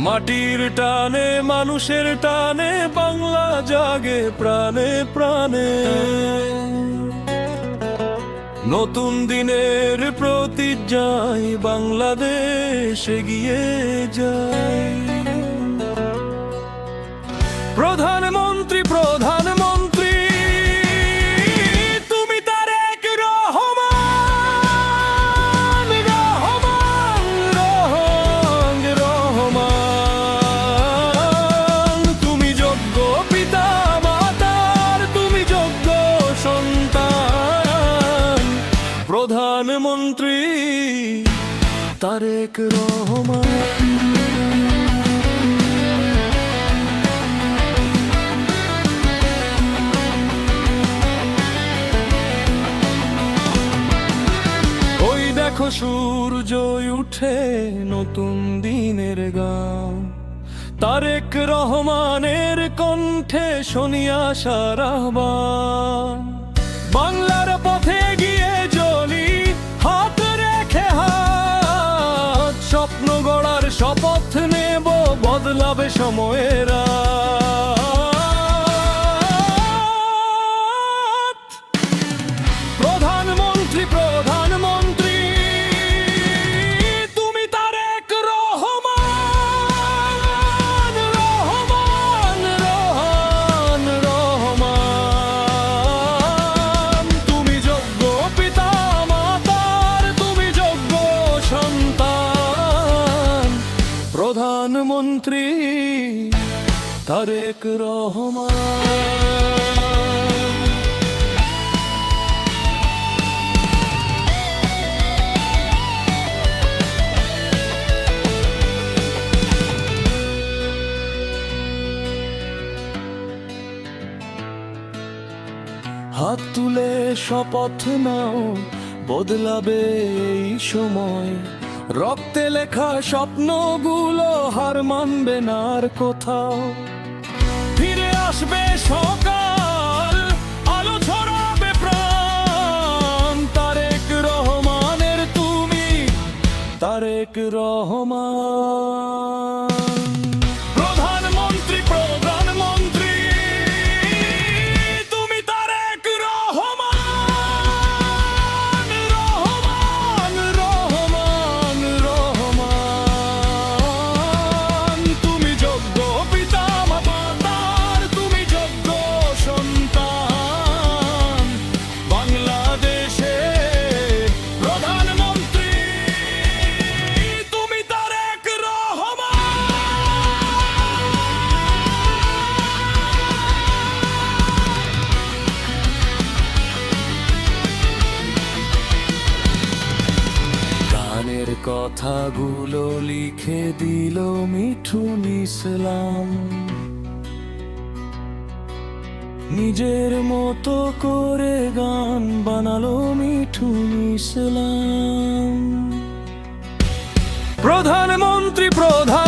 মাটির টানে মানুষের টানে বাংলা জাগে প্রাণে প্রাণে। নতুন দিনের প্রতিজ্ঞায় বাংলাদেশ এগিয়ে যায়। প্রধানমন্ত্রী প্রধানমন্ত্রী তুমি তারেক রহমান, রহমান রহমান। তুমি যোগ্য পিতা মাতার, তুমি যোগ্য সন্তান। প্রধানমন্ত্রী তারেক রহমান। দেখো সূর্য উঠে নতুন দিনের গান, তারেক রহমানের কণ্ঠে শুনি আশার আহ্বান। বাংলার পথে গিয়ে চলি হাত রেখে হাত, স্বপ্ন গড়ার শপথ নেব বদলাবে সময়ের রাত। প্রধানমন্ত্রী প্রধানমন্ত্রী প্রধানমন্ত্রী তারেক রহমান। হাত তুলে শপথ নাও বদলাবে এই সময়। রক্তে লেখা স্বপ্নগুলো হার মানবে না আর কোথাও। ফিরে আসবে সকাল, আলো ছড়াবে প্রাণ। তারেক রহমানের তুমি তারেক রহমান। প্রধানমন্ত্রী প্রধানমন্ত্রী তুমি তারেক রহমান, রহমান রহমান রহমান। তুমি যোগ্য পিতা মাতার, তুমি যোগ্য সন্তান। বাংলাদেশে প্রধানমন্ত্রী তুমি তারেক রহমান। গানের কথাগুলো লিখে দিল মিঠুন ইসলাম, নিজের মতো করে গান বানালো মিঠুন ইসলাম। প্রধানমন্ত্রী প্রধান